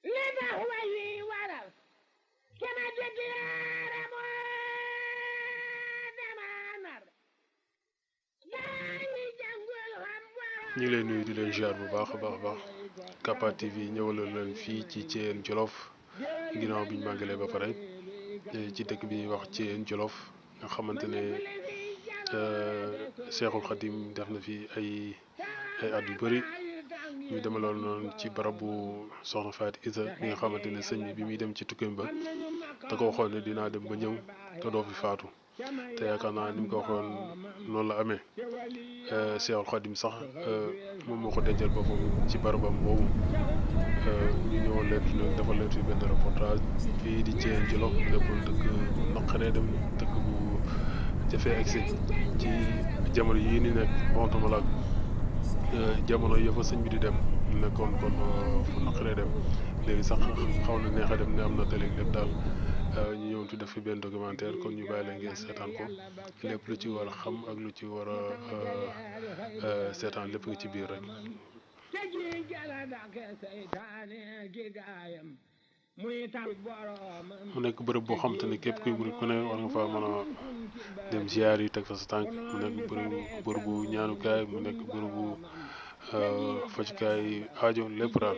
لذا هو ورث كما تدير دمانر ñu ngi lay nuyu di leen ziar bu baax a baax Capa TV ñëwalal leen fii ci Thièyène Jolof ginnaaw biñ màggalee ba pare ci dëkk bi wax Thièyène Jolof nga xamante ne Seexul Xadim def na fi ay at yu bëri ñu demaloon noonu ci barabu soxna Faati Isa bi nga xamante ne sëñ bi muy dem ci tukkeem ba da ko waxoon ne dinaa dem ba ñëw te doo fi faatu te yaakaar naa ni mu ko waxoon noonu la amee Seexul Xadim sax moom moo ko dencal boppam ci barabam boobu ñu ñëwoon leen fi nag defal leen fi benn reportage fii di Thièyène Jolof nekkoon dëkk bu naqaree dem dëkk bu jafee agsi ci jamono yii ni nekk waxtuma la jamono ya fa sëñ bi di dem nekkoon kon fu naqaree dem léegi sax xaw na neex a dem ne am na télé lépp daal ñu ñëwoon fi def fi benn documentaire kon ñu bàyyi la ngeen seetaan ko lépp lu ci war a xam ak lu ci war a seetaan lépp nga ci biir rek. mu nekk bërëb boo xam te ne képp kuy murit ku ne war nga fa mën a dem ziar yi teg fa sa tànk mu nekk bërëbu ñaanukaay mu nekk bërëbu fajukaay aajo lépp daal.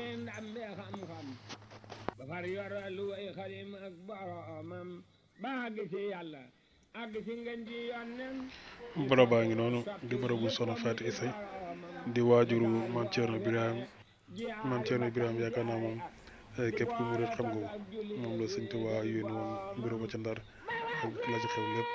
barab baa ngi noonu di bërëbu soxna Faati Isa di waajuru maam Thierno Birahim yaakaar naa moom képp ku murit xam nga ko moom la sëñ Tuubaa yónni woon mbiru ba ca Ndar ak la ci xew lépp.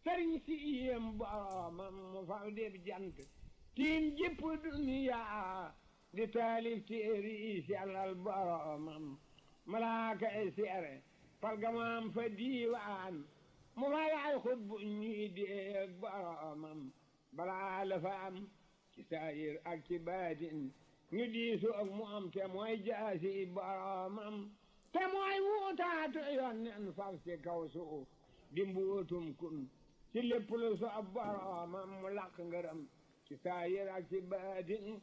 sëriñ si yéem boromam mu faw def jant tiim jëpp duniya di taalif téeri yi sellal boromam malaaka ay seere falgamaam fa diiwaan mu fa yaay xut bu ñuy déeg boromam balaa la fa am ci saayir ak ci baatin ñu diisu ak mu am te mooy jaasi boromam te mooy wuutaatu yonnen faf ci kaw suuf di mbuutum kun ci lépp lu soob boromam mu làq ngërëm ci saayir ak ci baatin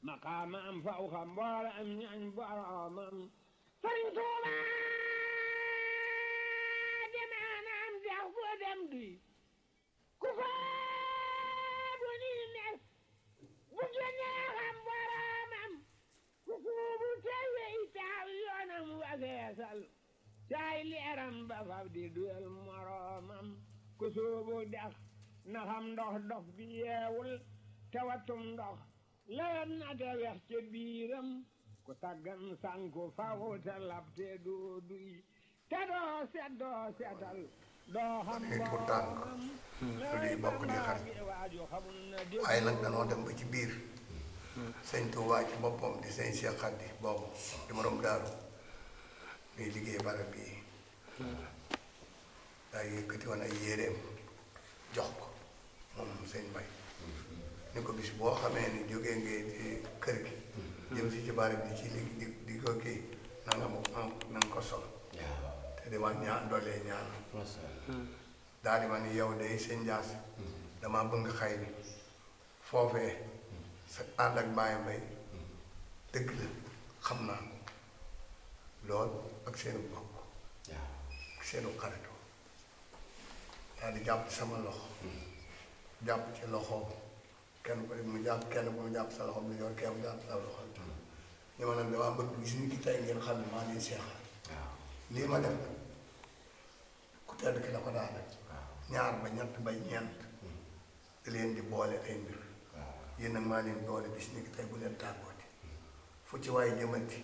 maqaama am faw xam mboole am ñañ boromam sëriñ Tuuba demaanam dex fu dem duy ku soobu ni mes bu génnee xam boromam ku suubu tewey taaw yoonam wageesal caay leeram ba fab di duyal moromam ku suubu dex na xam ndox dox bi yeewul te watum ndox lewet na te wex ca biiram ku taggan sanku faw te lab te doo duy te doo setal doo xam boromam lii bokk di xar waaye nag danoo dem ba ci biir sëñ Tuubaa ci boppam di sëñ Cheikh Khady boobu di morom daaru muy liggéey barab bii daa yëkkati woon ay yéreem jox ko moom sëñ Mbay ni ko bis boo xamee ni jógee ngee ci kër gi jëm si ci barab bi ci di ko kii na nga ko sol te dama ñaan doolee ñaan daal di ma ni yow day sëñ Jaas dama bëgg xay ni foofee sa ànd ak Baye Mbay dëgg la xam naa ko lool ak seenu bokk ak seenu xaritu daal di jàpp sama loxo jàpp ci loxo kenn ko mu jàpp kenn ku mu jàpp sa loxo bi yor kenn mu jàpp sa loxo ni ma nag damaa bëgg gis ni ki tey ngeen xam ne maa leen seexal lii ma def ku tedd ki la ko daa def ñaar ba ñett ba ñeent da leen di boole ay mbir yéen nag maa leen boole bis ni ki tey bu leen tàggooti fu ci waaye jëmanti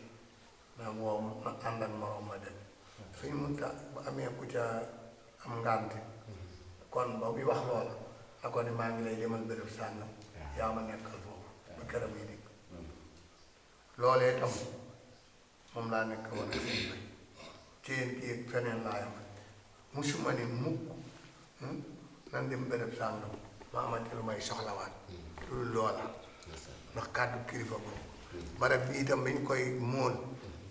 naa woo ma ànd ak morom ma dem suñ mun ta bu amee ku ca am ngànt kon ba muy wax loola na ko ni maa ngi lay demal bërëb sàngam yaa ma nekkal foofu ba këram yi dikk loolee tam moom laa nekk woon ak seen bay ci yéen kii feneen laa yam musuma ni mukk nan dem béréb sàngam ma amati lu may soxlawaat lu loola ndax kàddu kilifa boobu barab bi itam bi ñu koy móol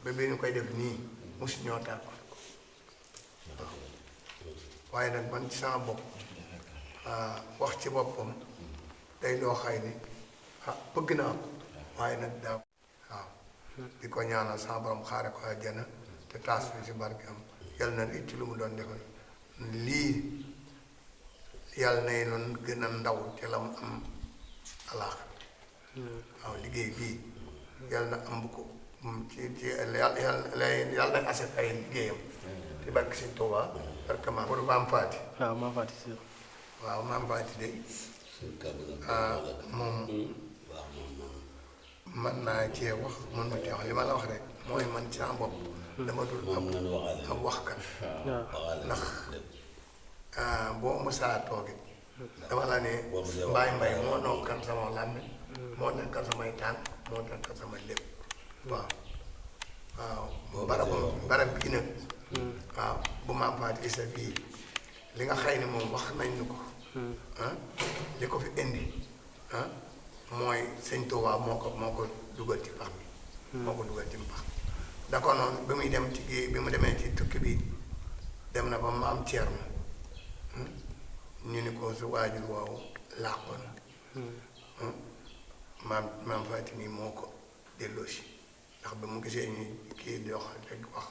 ba bi ñu koy def nii mosu ñoo tàggoon waaw waaye nag man ci sama bopp wax ci boppam day loo xay ni bëgg naa ko waaye nag daa waaw di ko ñaanal sama borom xaare ko àjjana te taas bi si barke am yal na it ci lu mu doon defal lii yàlla nay noon gën a ndaw te la mu am alaax waaw liggéey bii yàlla na am ko ci yàlla na aset ay liggéeyam ci barke Sëñ Tuubaa barke maam pour maam Faati waaw maam Faati si waaw maam Faati de moom man naa cee wax mën ma cee wax li ma la wax rek mooy man ci sama bopp dama dul am waxkat ndax boo mësaa toogit dama la ne mbay moo nokkal sama làmmiñ moo nekkal samay tànk moo nekkal sama lépp waaw barab bii nag waaw bu Maam Faty Issa bii li nga xëy ni moom wax nañ ni ko li ko fi indi mooy Sëñ Tuubaa moo ko dugal ci pax bi moo ko dugal ci pax da ko noonu bi muy dem ci géej bi mu demee ci tukki bi dem na ba Maam Ceerno ñu ni ko su waajur woowu làqoon maam Faty mi moo ko delloosi ndax ba mu gisee ñu kii di wax rek wax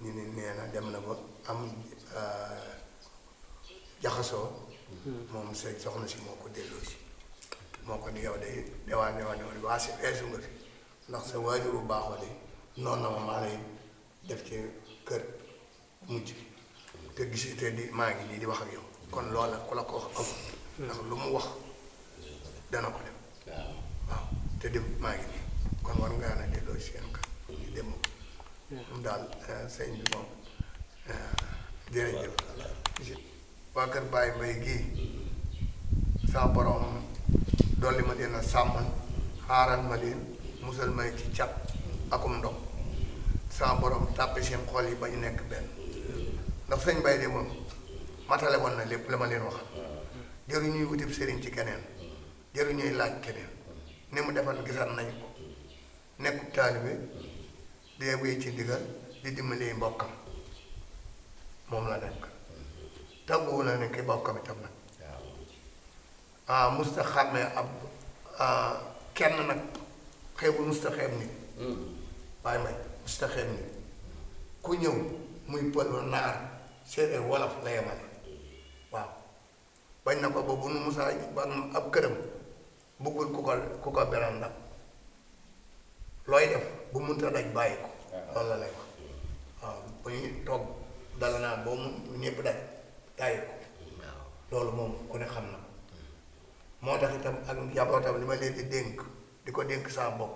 ñu ni nee na dem na ba am jaxasoo moom sa soxna si moo ko delloosi moo ko ni yow de dewaan waa si weesu nga fi ndax sa waajur bu baaxoo de noonu na ma maa lay def ci kër mujj te gis te di maa ngi nii di wax ak yow kon loola ku la ko wax am ndax lu mu wax dana ko def waaw te dem maa ngi nii kon war ngaa na delloo seen kër ñu dem moom daal sëñ bi moom jërëjëf waa kër Baye Mbaye gii saa borom dolli ma leen a sàmmal xaaral ma leen musal may ci cat akum ndox saa borom tàppe seen xol yi ba ñu nekk benn ndax sëñ Baye de moom matale woon na lépp la ma leen wax jëru ñuy wutib sëriñ ci keneen jëru ñuy laaj keneen ni mu defal gisal nañ ko nekkub taalibe dee wéy ci ndigal di dimbali mbokkam moom la nekk tàgguwu na ne ki bokkam itam nag musta xàmmee ab kenn nag xeebul musta xeeb nit Baye Mbaye musta xeeb nit ku ñëw muy pël naar séeréer wolof la yemale waaw bañ na ko ba bu nu musaa ba ab këram bëggul ku ko beral ndab looy def bu munta daj bàyyi ko loolu la lay wax waaw bu ñuy togg dala naa boo mu ñëpp daj bàyyi ko loolu moom ku ne xam na moo tax itam ak njabootam li ma leen di dénk di ko dénk saa bopp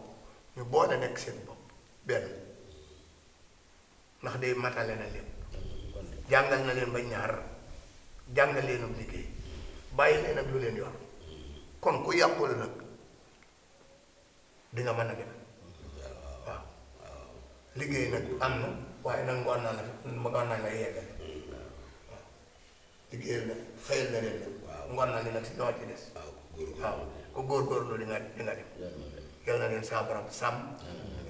ñu boole nekk seen bopp benn ndax day matale na leen jàngal na leen ba ñaar jàngal leen ak liggéey bàyyi leen ak lu leen yor kon ku yàqul nag di nga mën a dem waaw liggéey nag am na waaye nag ngoon naa la yeggale waaw liggéeyal na xëyal na leen nag ngoon naa li nag si ñoo ci des waaw ku góorgóorlu di nga dem yal na leen saa borom sàmm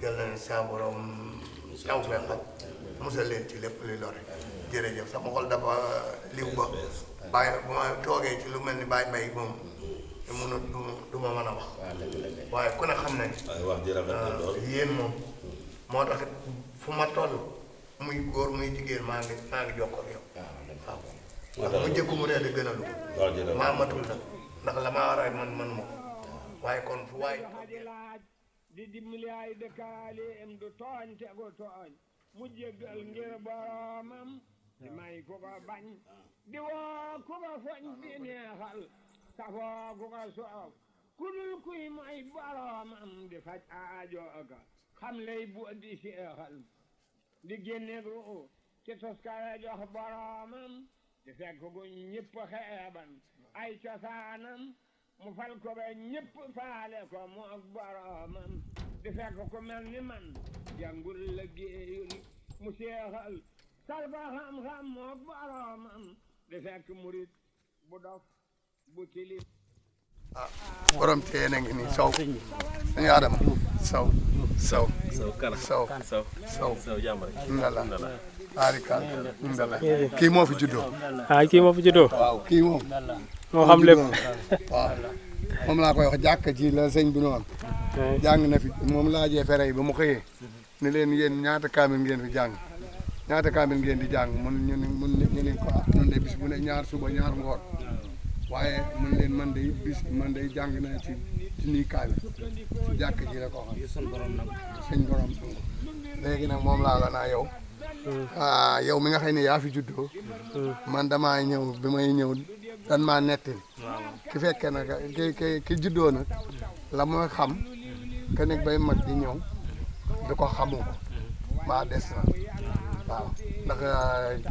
yal na leen saa borom taw feexal musal leen ci lépp luy lore jërëjëf sama xol dafa liw ba bàyyi bu ma toogee ci lu mel ni Baye Mbaye moom mënut du ma mën a wax waaye ku ne xam nañ yéen moom moo tax fu ma toll muy góor muy jigéen maa ngi jokkoo ak yow waaw ndax mu njëkku mu reer di gën a lu maa matul nag ndax la maa war a man ma waaye kon fu waay di dimbali ay dëkkaaleem du tooñ tegu tooñ mu jéggal ngir boromam di may ku ko bañ di woo ku ko foñ di neexal safoo ku ko soof ku dul kuy may boromam di faj aajo ka xam lay bu di seexal di génne ru ci toskare jox boromam di fekk gu ñëpp xeeban ay cosaanam mu fal ko ba ñëpp faale ko mu ak boromam di fekk ku mel ni man jàngul la géeyul mu seexal salba xam-xam mu ak boromam di fekk murit ah borom tee na ngi nii Sow suñu Adama Sow ndala arikal ndala kii moo fi juddoo kii moo fi juddoo waaw kii moom moo xam lépp waaw moom laa koy wax jàkka ji la sëñ bi noonu jàng na fi moom laajee fere yi ba mu xëyee ne leen yéen ñaata kaamil ngeen fi jàng ñaata kaamil ngeen di jàng ñu ne ko man de bis bu ne ñaar suba ñaar ngoon waaye man leen man de jàng naa ci nii kaamil ci jàkk ji la ko xam sëñ borom léegi nag moom laa la naa yow yow mi nga xam ne yaa fi juddoo man damaa ñëw bi may ñëw dan maa nettali ki fekkee nag ki juddoo nag la mooy xam que nekk bay mag di ñëw da ko xamu ko maa des na waaw ndax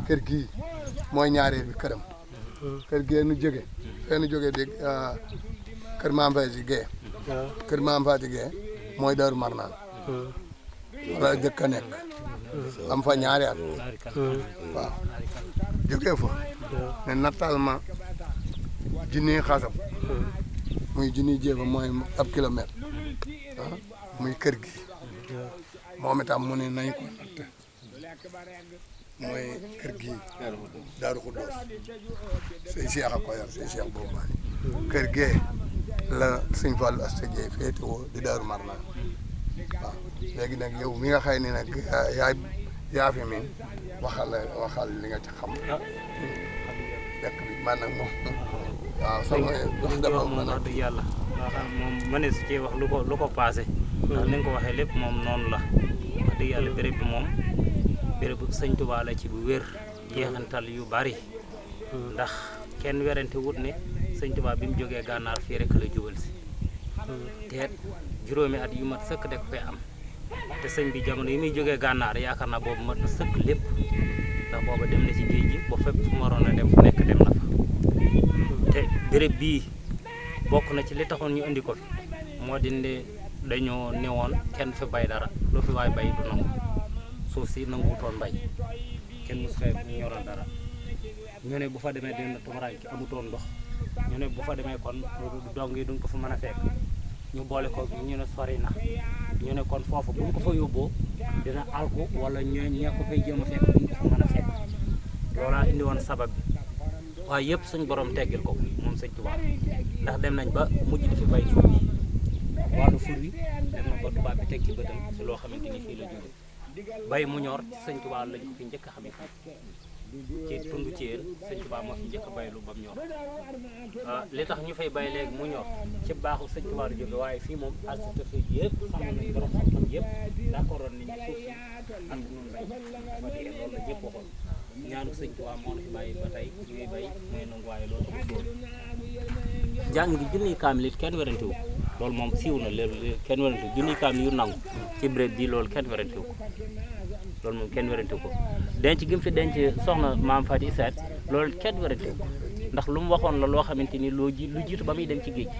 kër gii mooy ñaareel bi këram kër gee nu jóge fee nu jóge di kër Maam Faye si Guèye kër Maam Faye si Guèye mooy Daaru Marnaan wala jëkk a nekk am fa ñaari at waaw jógee fa ne nattal ma junniy xasab muy junniy jéego mooy ab kilomètre muy kër gi moom itam mu ne nañ ko natt mooy kër gi Daaru Xuddoos say Cheikh a ko yor say Cheikh boobu maa kër gee la sëñ Fallu Asta Jeey féete woo di Daaru Marnaan waaw léegi nag yow mi nga xëy ne nag yaa fi miin waxal li nga ci xam dëkk bi man nag moom waaw sama wax dafa mën a wax dëgg yàlla moom mënees ci wax lu ko passé ndax ni nga ko waxee lépp moom noonu la wax dëgg yàlla béréb bi moom béréb bu sëñ Tuubaa la ci bu wér jeexantal yu bari ndax kenn werante wut ne sëñ Tuubaa bi mu jógee gànnaar fii rek la jubal si teet juróomi at yu mat sëkk de ko fee am te sëñ bi jamono yi muy jógee gànnaar yaakaar naa boobu mat na sëkk lépp ndax booba dem na ci géej gi ba fépp fu mu waroon a dem fu nekk dem na fa te béréb bii bokk na ci li taxoon ñu indi ko fi moo di ne dañoo newoon kenn fi bay dara lu fi waay bay du nangu suuf si nanguwutoon mbay kenn mos fee ñoroon dara ñu ne bu fa demee dina tumuraanke amutoon ndox ñu ne bu fa demee kon dong yi duñ ko fa mën a fekk ñu boole ko ñu ne sori na ñu ne kon foofu buñ ko fa yóbboo dina alku wala ñee ko fay jéem a fekk duñ ko fa mën a fekk loolaa indi woon sabab bi waaye yëpp suñ borom teggil ko moom sëñ Tuubaa ndax dem nañ ba mujj di fi bay fur yi wàllu fur wi dem na ba tubaab bi teg ci bëtam si loo xamante ni fii la jóge bay mu ñor sëñ Tuubaa lañ ko fi njëkk a xamee ci tund ci yéen sëñ Tuubaa moo fi njëkk a baylu ba mu ñor li tax ñu fay bay léegi mu ñor ci baaxu sëñ Tuubaa la jóge waaye fii moom architecte yëpp xam nañ borom xam-xam yëpp d'accord nañ ni suuf si ak nun bay ba dee loolu la ñëpp waxoon ñaanu sëñ Tuubaa moo la fi bàyyi ba tey ñuy bay mooy nangu waaye loolu amul doon jàng gi junniy kaamil it kenn werantewu loolu moom siiw na léegi kenn werantewu junniy kaamil yu nangu ci béréb bi loolu kenn werantewu ko loolu moom kenn werantewu ko denc gi mu fi denc soxna Maam Faty Issa loolu kenn werantewu ko ndax lu mu waxoon la loo xamante ni lu jiitu ba muy dem ci géej gi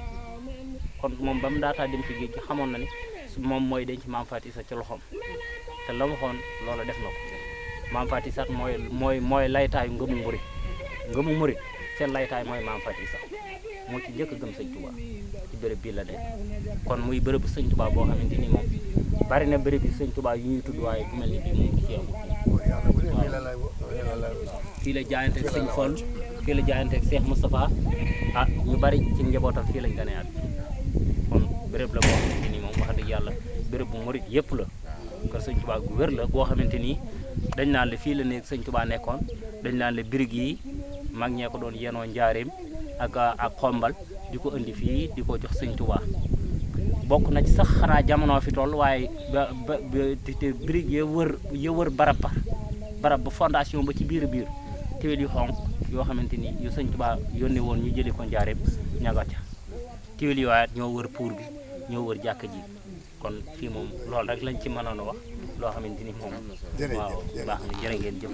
kon moom ba mu daataa dem ci géej gi xamoon na ni moom mooy denc Maam Faty Issa ci loxoom te la waxoon loola def na ko Maam Faty Issa mooy laytaayu ngëmu murit seen laytaay mooy Maam Faty Issa moo ci njëkk a gëm sëñ Tuubaa ci béréb bii la de kon muy bérébu sëñ Tuubaa boo xamante ni moom bari na béréb yi sëñ Tuubaa yu ñuy tudd waaye bu mel ni bii moom ci amul fii la jaayanteeg sëñ Fall fii la jaayanteeg Cheikh Moustapha ñu bari ci njabootam fii lañ gane at kon béréb la boo xamante ni moom wax dëgg yàlla béréb bu murit yëpp la kër sëñ Tuubaa gu wér la boo xamante ni dañ naan la fii la nekk sëñ Tuubaa nekkoon dañ naan la birig yi mag ñee ko doon yenoo njaareem ak xombal di ko indi fii di ko jox sëñ Tuubaa bokk na ci sax xanaa jamono fi toll waaye te birig ya wër barab ba fondation ba ci biir téwél yu xonq yoo xamante ni yu sëñ Tuubaa yónnee woon ñu jëlee ko njaareem ñaga ca téwél yi waaye ñoo wër pour bi ñoo wër jàkk ji kon fii moom loolu rek lañ ci mënoon a wax loo xamante ni moom waaw baax na jërë ngeen jëf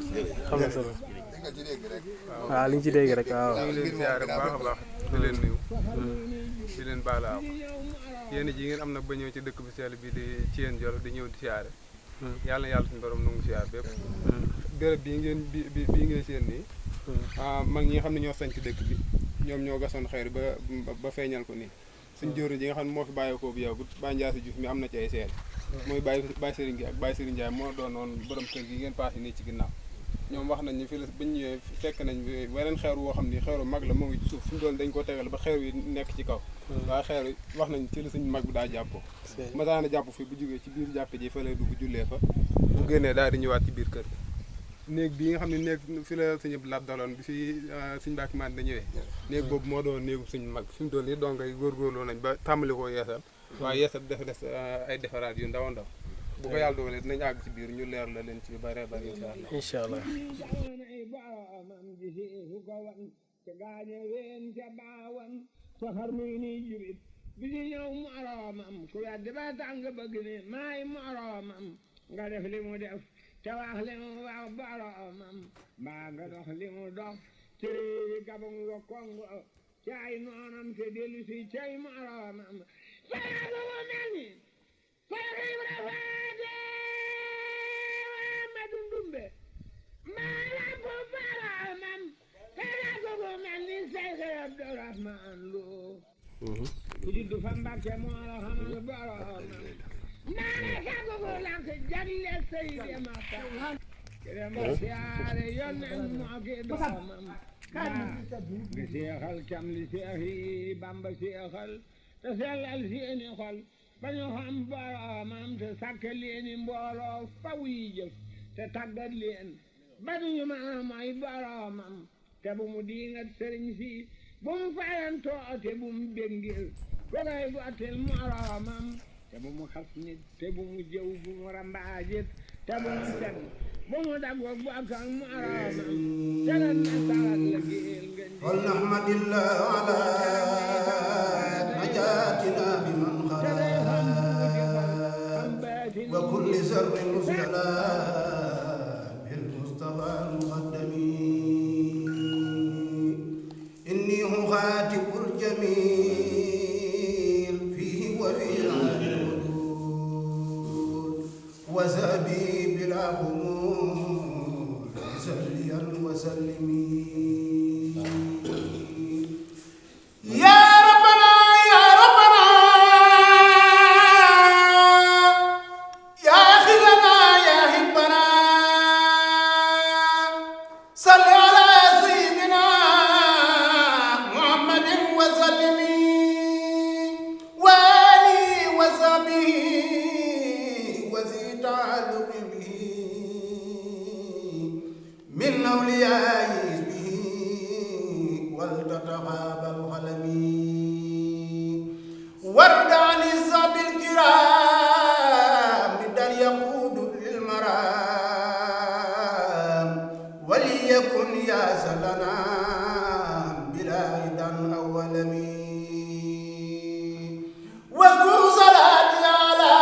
xam na solo waaw li ñu ci dégg rek waaw ñu ngi leen siyaare bu baax a baax di leen nuyu di leen baala ak yéen ji ngeen am nag ba ñëw ci dëkk bi sell bi di Thiène Djolof di ñëw di siyaare yàlla na yàlla suñu borom nangu siyaare bépp béréb bii ngeen seen nii mag ñi nga xam ne ñoo sañ ci dëkk bi ñoom ñoo gasoon xeer ba feeñal ko nii suñ jëwriñ ji nga xam ne moo fi bàyyeekoo bu yow Baye Ndiaye Diouf mi am na ci ay seede mooy Baye Serigne gi ak Baye Serigne Ndiaye moo doonoon borom kër gi ngeen passé nii ci ginnaaw ñoom wax nañ ni fi la bañ ñëwee fekk nañ weneen xeer woo xam ni xeeru mag la moo ngi ci suuf suñu doon dañ ko tegal ba xeer yi nekk ci kaw waaye xeer yi wax nañ ci la suñ mag bi daa jàppoo masaana jàpp fi bu jógee ci biir jàpp ji fa lay dugg jullee fa bu génnee daal di ñëwaat ci biir kër gi néeg bii nga xam ne néeg fi la suñu laat daloon bi fi suñ Mbàkke maan da ñëwee néeg boobu moo doon néegu suñu mag fi mu toll nii donc ay góorgóorloo nañ ba tàmbali koo yeesal waaye yeesal dafa des ay defaraat yu ndaw ndaw bu ko yàlla dogalee dinañ àgg ci biir ñu leer la leen ci bare bari incha allah bi di ñëw moroomam ku weddi ba tàng bëgg ne maay moroomam nga def li mu def te wax li mu wax boroomam mbaa nga dox li mu dox ci réewi Gabon wa Congo ci ay noonam te dellu si cay moroomam faraga mu mel ni faraga Ibra Faate Amadu Ndumbe maa lamp boroomam faraga mu mel ni Seex Abdurahmaan Lo ku juddu fa Mbàkke moo la xamal boroomam naa sago ko lank jagle Seydi Maxtaar kere ma siyaare yónneen moo ki doomam nga seexal cam li seex yi Bamba seexal te sellal seeni xol ba ñu xam boroomam te sàkk leeni mbooloo faw yi jëf te tàggat leen ba duñu mën a mooy boroomam te bu mu diingat sëriñ si bu mu fayantoo te bu mu béngil ko koy gottil moroomam te bu mu xas nit te bu mu jëw bu mu rambaajit te bu mu fen bu mu daggoog bu ak ak moroomam te ren na salat la géel ngeen wal nahmadillah ala najatina bi man xala wa kulli sarrin musjala bil mustafa muqaddami inni uxaatibul jamil fihi wa fi وزابي بلا خمول سليا وسلمي يا ربنا يا ربنا يا خلنا يا حبنا صل على سيدنا محمد وسلمي وآله وصحبه تعلق به من أوليائه به ولتتغابى الغلمي وارد عن الصحب الكرام بدل يقود للمرام وليكن يا سلنا بلا عدا أو ولمي وكن صلاتي على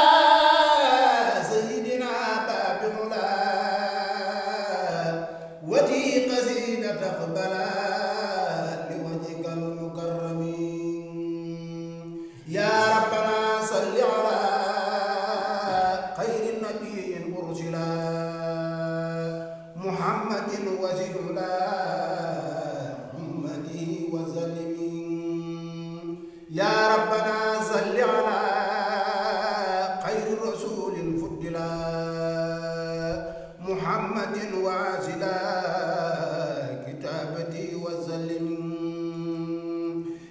وتي قصيدة تقبلا لوجهك المكرم يا ربنا صل على خير النبي مرسلا محمد وسيلا أمته وسلم يا ربنا صل على خير الرسول الفضلا محمد وعسلا كتابتي وسلم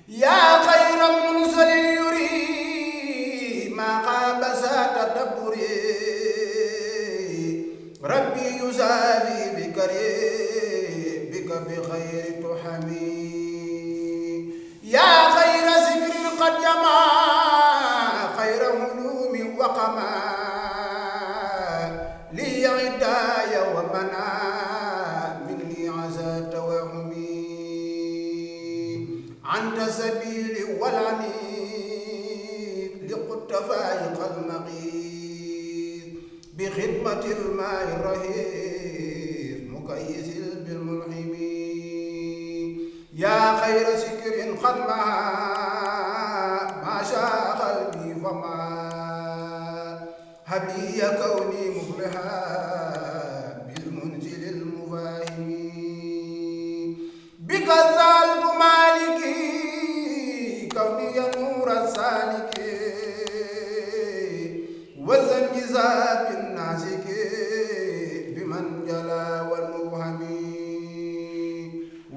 يا خير منزل يري ما قاب سات تدبري ربي يسالي بك بخير تحمي يا خير ذكر قد جمع خير علوم وقما لي عدايا ومنع مني عزا توهمي أنت سبيلي والعنيد لقدت فائق المغيث بخدمة الماء الرهيب مكيس بالملحم يا خير سكر خدمها ما شاء قلبي فما هبي كوني مفلحا بالمنزل المفاهم بك زالت مالكي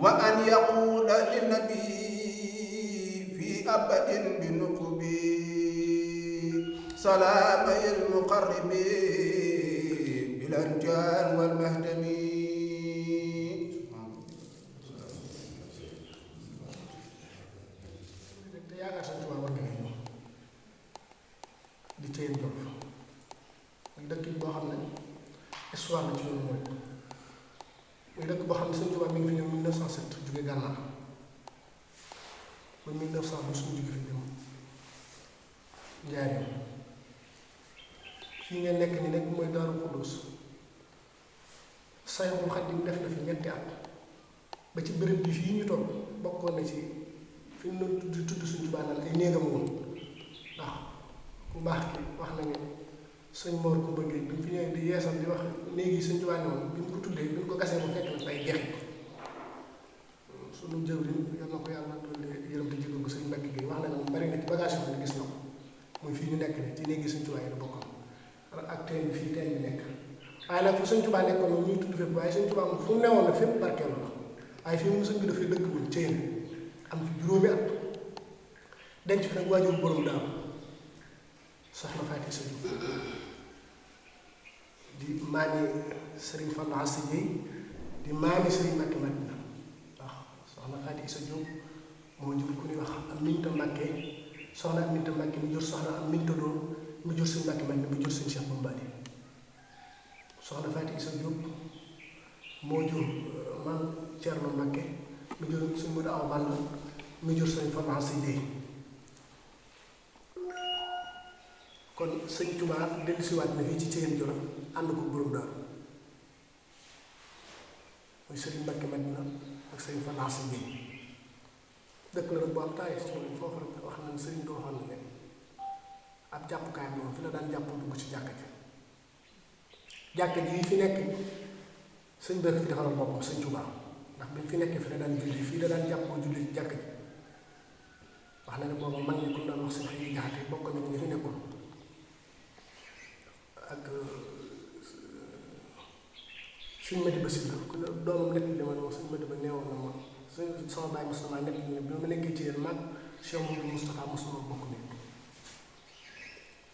وأن يقول للنبي في أبد بنقبي سلام المقرب بالأنجال والمهتمي. di Thiène Jolof muy dëkk boo xam ne histoire la ci yoonu mooy muy dëkk boo xam ne Sëñ Tuubaa mi ngi fi ñëw 1907 jóge Gànnaar ba 1912 suñu jóge fi dem Njaaréem fii ngeen nekk ni nag mooy Daaru Xudoos Sayxul Xadiim def na fi ñetti at ba ci béréb bi fii ñu toog bokkoon na ci fi ñu doon tudd Sëñ Tuubaa naan ay néegam woon ndax bu baax ki wax na ne sëñ Mor ko bëggee bi mu fi ñëwee di yeesal di wax néegi Sëñ Tuubaa ne woon bi ñu ko tuddee bi ñu ko gasee mu fekk na ay jeexit sunu jëwriñ yal na ko yàlla dolli yërëm te jégal ko sëñ Mbacke Gueye wax na ne moom bari na ci bagage yoo xam ne gis na ko muy fii ñu nekk ni ci néegi Sëñ Tuubaa yi la bokkoon ak teen bi fii teen bi nekk waaye nag fu Sëñ Tuubaa nekkoon moom ñuy tudd fépp waaye Sëñ Tuubaa moom fu mu newoon la fépp barkeelu la waaye fii moom sëñ bi dafay dëkk woon Thiène am fi juróomi at denc fi nag waajur borom daaw soxna Faati Isa Jóob di maami Sëriñ Fallu Assa Dieye di maami Sëriñ Mbàkke Madina waaw soxna Faati Isa Jóob moo jur ku ñuy wax Aminta Mbàkke soxna Aminta Mbàkke mu jur soxna Aminta Lo mu jur Sëriñ Mbàkke Madina mu jur Sëriñ Cheikh Bombali soxna Faati Isa Jóob moo jur maam Cerno Mbàkke mu jur Sëriñ Moodu Awa Balla mu jur Sëriñ Fallu Assa Dieye kon Sëñ Tuubaa dellusiwaat na fii ci Thiène Jolof ànd ko borom daal mooy Sëriñ Mbàkke Madina ak Sëriñ Fallu Assa Dieye dëkk la rek bu am taay ci moom foofu rek wax nañ sëriñ bi waxoon na ne ab jàppukaay bi moom fi la daan jàpp dugg ci jàkka ji jàkka ji fi nekk sëñ bi fi defaral boppam Sëñ Tuubaa ndax bi fi nekk fi la daan julli fii la daan jàppoo julli ci jàkka ji wax na ne booba mag ñi ku daan wax seen xëy jaxate bokk nañ ñi fi nekkoon ak suñ mati ba si la ku ne doomam nekk li ma ne suñ mati ba neewoon na ma suñ sama bàyyi Moustapha nekk ne bi ma nekkee ci yéen mag Cheikh Mouhamadou Moustapha Moustapha bokk ni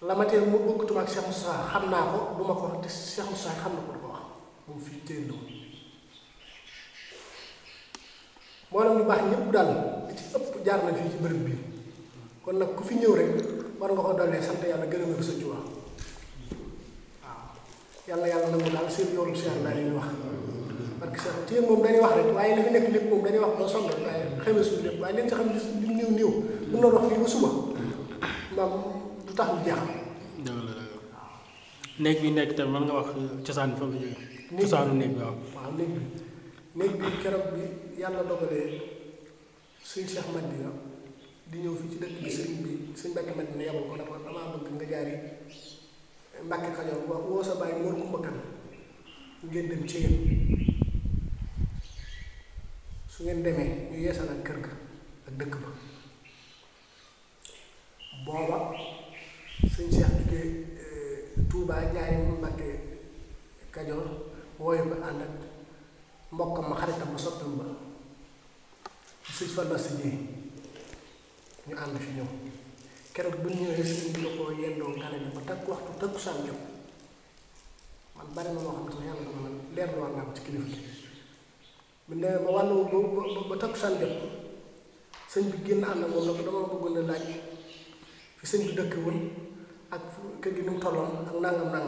la ma teel mu bokkutuma ak Cheikh Moustapha xam naa ko du ma ko wax te Cheikh Moustapha xam na ko du ko wax moom fii téel la mboolem ñu baax ñëpp daal li ci ëpp jaar na fii ci bërëb bi kon nag ku fi ñëw rek war nga ko dollee sant yàlla gërëm ko Sëñ Tuubaa yàlla yàlla nangu daal seen yoonu Cheikh laa leen wax parce que Cheikh Thiène moom dañuy wax rek waaye li fi nekk lépp moom dañuy wax doo sonn rek waaye xamee suñu lépp waaye leen ci xam li néew néew bu noonu wax fii ba suba maam du tax mu jeexal. waaw néeg bi nekk tamit mën nga wax cosaan bi fa mu jógee. cosaanu néeg bi waaw. waaw néeg bi keroog bi yàlla dogalee suñ Cheikh Madina di ñëw fii ci dëkk bi sëñ Mbàkke Madina yabal ko dafa damaa bëgg nga jaari Mbàkke Kajoor woo sa bàyyi Mor Kumba Kan ngeen dem ci yéen su ngeen demee ñu yeesal ak kër ga ak dëkk ba booba sëñ Cheikh jógee Touba jaari Mbàkke Kajoor wooyu ko ànd ak mbokkam ma xaritam ma sottam ba sëñ Fallu Assa Dieye ñu ànd fi ñëw keroog bu ñu ñëwee sëñ bi la ko yendoo gane bi ba takk waxtu takkusaan jot man bari na moo xam ne sax yàlla dama man leer lu war naa ko ci kilifa gi bu ne ba wàllu ba takkusaan jot sëñ bi génn ànd ak moom la ko dama bëggoon a laaj fi sëñ bi dëkk woon ak kër gi nu mu tolloon ak nangam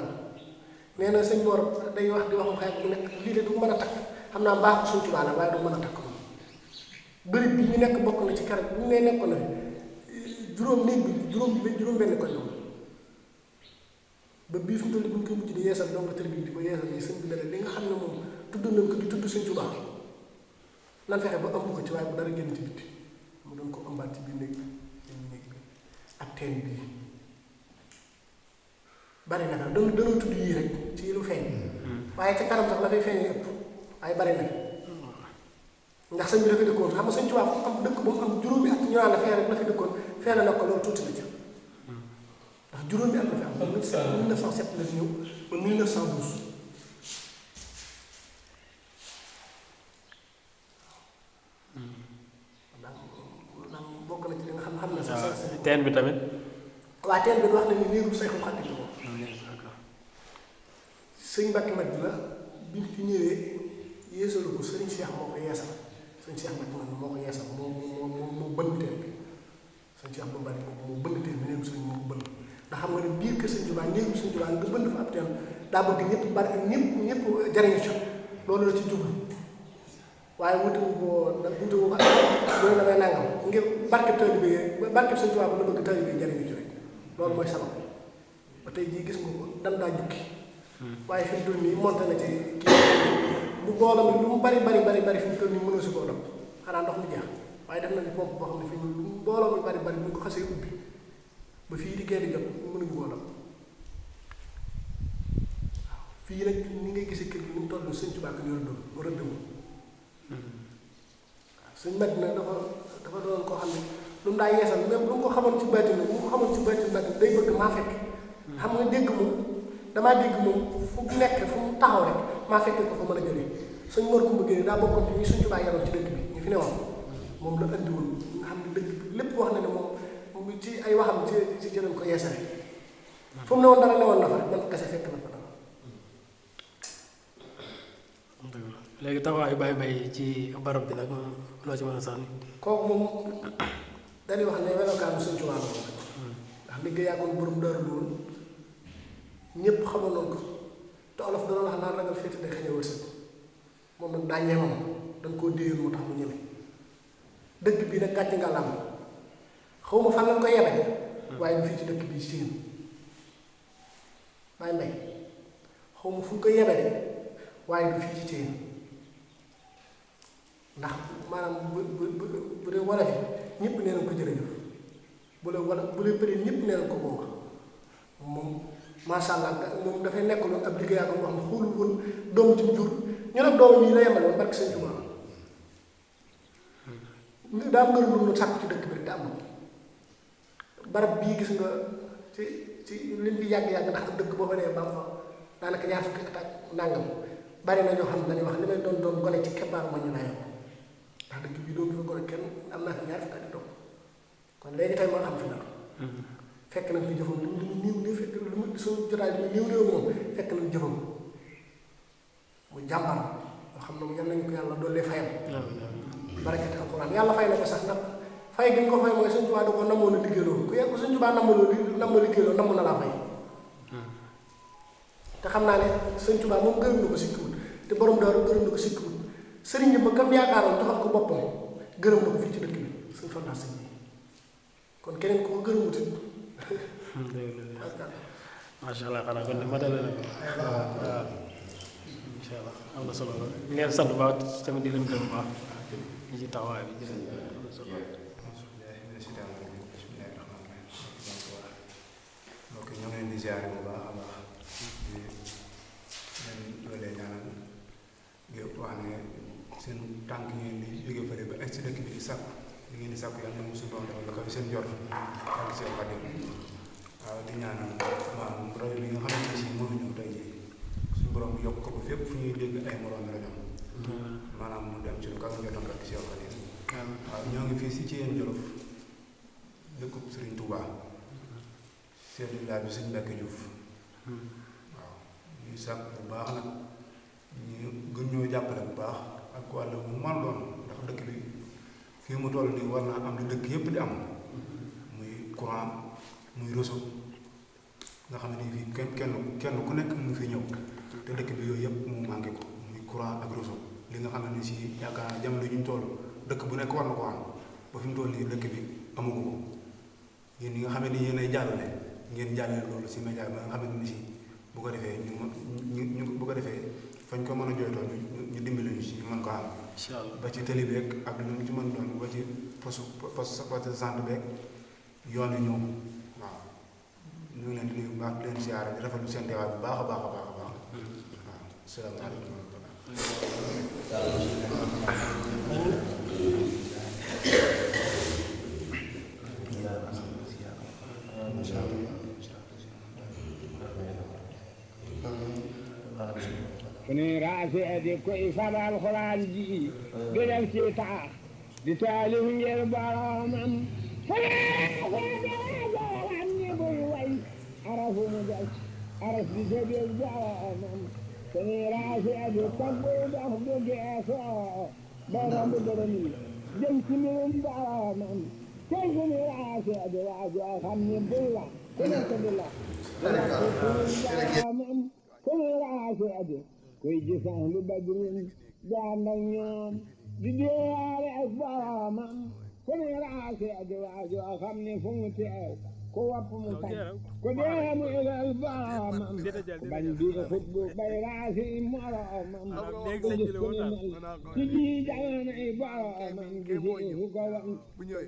nee na sëñ Mor day wax di waxu xay bu nekk lii de du mën a takk xam naa mbaaxu Sëñ Tuubaa la waaye du mën a takk moom bëri bi ñu nekk bokk na ci keroog bu ñu nee nekkoon na juróom néeg bi juróom benn koñ la ba bii fi mu toll bu ñu koy mujj di yeesal donc tër bi di ko yeesal yi sëñ bi dara li nga xam ne moom tudd nañ ko di tudd Sëñ Tuubaa nan fexe ba ëmb ko ci waaye bu dara génn ci bitti mu doon ko ëmbaat ci biir néeg bi ak teen bii bari na daal dañoo tudd yii rek ci lu feeñ waaye ca kanam sax la fay feeñee ëpp waaye bari na ndax sëñ bi la fi dëkkoon xam nga Sëñ Tuubaa fu am dëkk ba mu am juróomi at ñu naan la fee rek la fi dëkkoon fee na ko loolu tuuti na ca ndax juróomi at la fi am ba 1907 la fi ñëw ba 1912 teen bi tamit. waa teen bi wax nañu néegul Seexul Xadiim la moom. sëñ Mbàkke Madina la bi fi ñëwee yeesalu ko sëriñ Cheikh moo ko yeesal sëñ Cheikh Mbàkke Madina moo ko yeesal moo bënn teen bi sëñ Cheikh bu Mbàkke moo bënn teen bi néegul sëñ moo ko bënn ndax xam nga ne biir kër sëñ Tuubaa néegul sëñ Tuubaa nga bënn fa ab teen daa bëgg ñëpp bari ñëpp jariñu ci loolu la ci jublu waaye wutewu ko nag wutewu ko loolu damay nangam ngir barkeb taalibe bi barkeb sëñ Tuubaa la bëgg taalibe bi jariñu ci rek loolu mooy sabab ba tey jii gis nga ko dan daa jukki waaye fi mu toll nii monté na ci kii bu boolam lu mu bari fi mu toll nii mënoo si koo dog xanaa ndox mi jeex waaye def na ni pompe boo xam ne fi mu lu mbooloo mi bari bu ñu ko xasee ubbi ba fii di génn jot mënuñu koo dog waaw fii nag ni ngay gisee kër gi ni mu toll sëñ Tuubaa ko ñoo rëddewul waaw sëñ Madina dafa doon koo xam ne lu mu daa yeesal même lu mu ko xamoon ci baatin bu mu ko xamoon ci baatin day bëgg maa fekk xam nga dégg moom damaa dégg moom fu nekk fu mu taxaw rek maa fekkee ko fa mën a jëlee sëñ Mor Kumba Géey daa bokkoon ci ñi sëñ Tuubaa yaroon ci dëkk bi ñu fi ne woon moom la andi woon nga xam ne dëkk bi lépp wax na ne moom ci ay waxam ci jëlañ ko yeesale fu mu ne woon dara ne woon na fa man kese fekk na fa dara. léegi taxawaayu Baye Mbaye ci barab bi nag loo ci mën a sànni. kooku moom dañuy wax ne melokaanu sëñ Tuubaa la moom ndax liggéey yàggoon borom daaru loolu ñëpp xamoon nañ ko te olof dana wax naan ragal féete day xëy a wërsëg moom nag daa ñeme moom dañ koo déyoon moo tax mu ñeme dëkk bii nag gàcce nga lam xaw ma fan lañ ko yebe waaye du fii ci dëkk bii ci yéen Baye Mbaye xaw ma fu ñu ko yebe de waaye du fii ci yéen ndax maanaam bu dee wala fi ñëpp nee nañ ko jërëjëf bu dee wala bu dee përi ñëpp nee nañ ko booba moom macha allah moom dafay nekk loolu ab liggéeyaa ko wax ne xoolul woon doom ci jur ñu nag doomam yi la yemal woon barke sëñ Tuubaa daa am ngërëm lu mu sàkk ci dëkk bi rek te am na barab bii gis nga ci lim bi yàgg-yàgg ndax ab dëkk boo fa nee ba fa daanaka ñaar fukki at ak nangam bari na ñoo xam ne dañuy wax li may doon gone ci keppaaru ma ñu naa yow ndax dëkk bii doon fa gone kenn am naa fi ñaar fukki at doom kon léegi tey moo xam fi dara fekk nañ fi jëfam lu néew fekk lu mu suñu jotaay bi néew moom fekk nañ jëfam mu jàmbar yoo xam ne mu yal nañu ko yàlla doole fayam barakati alxuraan yàlla fay na ko sax ndax fay gi ñu ko fay mooy Sëñ Tuubaa da ko namoon a liggéeyloo ku yegg Sëñ Tuubaa namm liggéeyloo namm na laa fay te xam naa ne Sëñ Tuubaa moom gërëm na ko sikkiwut te borom daaru gërëm na ko sikkiwut sëriñ bi ba kam yaakaaroon joxal ko boppam gërëm na ko fii ci dëkk bi suñ fandaa sëñ bi kon keneen ku ko gërëmut it macha allah xanaa kon matale na ko waaw incha allah am na solo la ñu leen sant bu baax tamit di leen gërëm bu baax ñu ci taxawaay bi jërëjëf am na solo. ok ñoo ngi leen di ziare bu baax a baax di leen loolee ñaanal di wax ne seen tànk ngeen di jóge fële ba egg si dëkk bi di sàkk li ngeen di sàkk yàlla na mosu doon defal la ko seen jot ak seen xadim waaw di ñaanal maanaam rajo bi nga xamante ne si mënu ñëw tey jii suñu borom yokk ko ba fépp fu ñuy dégg ay moroom rajo maanaam mu dem ci lu kaw njottam ak seen xadim waaw ñoo ngi fii si ci yéen Jolof dëkkub Serigne Touba chef de village bi Sëñ Mbàkke Juuf waaw ñuy sàkk bu baax nag ñu gën ñoo jàppale bu baax ak wàll bu man doon ndax dëkk bi fii mu toll nii war naa am lu dëkk yépp di am muy courant muy réseau nga xam ne fii kenn ku nekk mu fi ñëw te dëkk bi yooyu yëpp mu manqué ko muy courant ak réseau li nga xam ne si yaakaar naa jamono ñu toll dëkk bu nekk war na ko am ba fi mu toll nii dëkk bi amagu ko yéen ñi nga xam ne yéen ay jàllale ngeen jàllale loolu si média bi nga xam ne si bu ko defee ñu bu ko defee fañ ko mën a jooytoo ñu dimbali ñu si ñu mën ko am. incha allah ba ci télé beeg ak lu mu ci mën doon ba ci poste centre beeg yoon wi ñëw waaw ñu ngi leen di nuyu bu baax di leen siyaare di rafetlu seen teewaay bu baax a baax a baax a baax waaw salaamaaleykum. kuni raasi di koy fab alxuraan ji gënal ci taax di taalif ngir boromam arafu mu des araf di jógee boromam suñuy raase di tagg dox du geesoo day romb dërëm yi jëm ci mbirum boromam tey suñuy raase di waajoo xam ni bul la ku nekk di la boromam suñuy raase di kuy gisax lu badrin daan ak ñoom di déyaale ak boromam suñuy raase di waajoo xam ni fu mu teew ku wopp mu faj ku dee mu ilal boromam ku bañ di xutbu bay raasi moromam ku gis ku ni mel ci ji jamonoy boromam di fu ko wan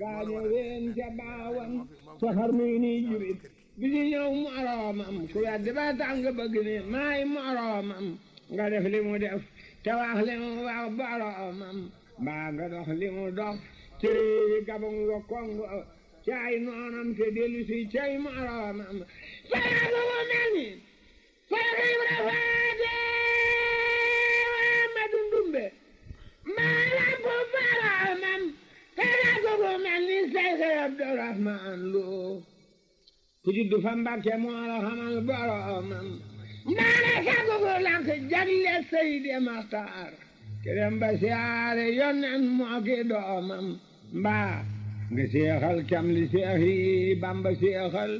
gaañe ween ca baawan soxar muy ni jurit bi di ñëw moromam ku weddi ba tàng bëgg ni maay moromam nga def li mu def te wax li mu wax boromam mbaa nga dox li mu dox ci réewi Gabon wa Congo caay noonam te dellu si caay moromam faraga mu mel ni faraga Ibra Faate Amadu Ndumbe maalam bu boromam faraga mu mel ni Seex Abdurahmaan Lo ku juddu fa Mbàkke moo la xamal boromam naana sagu bu lank jagle Seydi Maxtaar ke dem ba siyaare yonen moo ki doomam mbaa nga seexal cam li seex yi Bamba seexal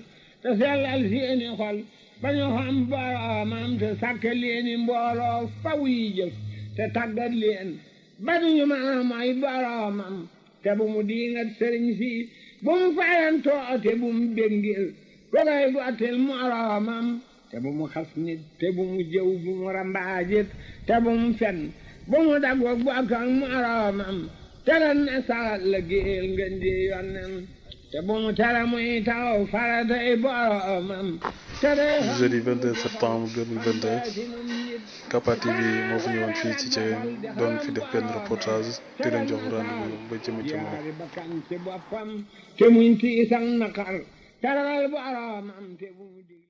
te sellal seeni xol ba ñu xam boromam te sàkk leeni mbooloo faw yi jëf te tàggat leen ba duñu mën a mooy boromam te bu mu diingat sëriñ si bu mu fayantoo te bu mu béngil ko koy gottil moromam te bu mu xas nit te bu mu jëw bu mu rambaajit te bu mu fen bu mu daggoog bokk ak moromam teran ne saxal la géel ngeen di yonnen te bu mu tere muy taw faratay boromam jeudi 22 septembre 2022 Capa TV moo fi ñëwoon fii ci Thiéyène doon fi def benn reportage te leen jox rendez-vous ba jëm ci moom te muñ tiis ak naqar teral boromam te bu mu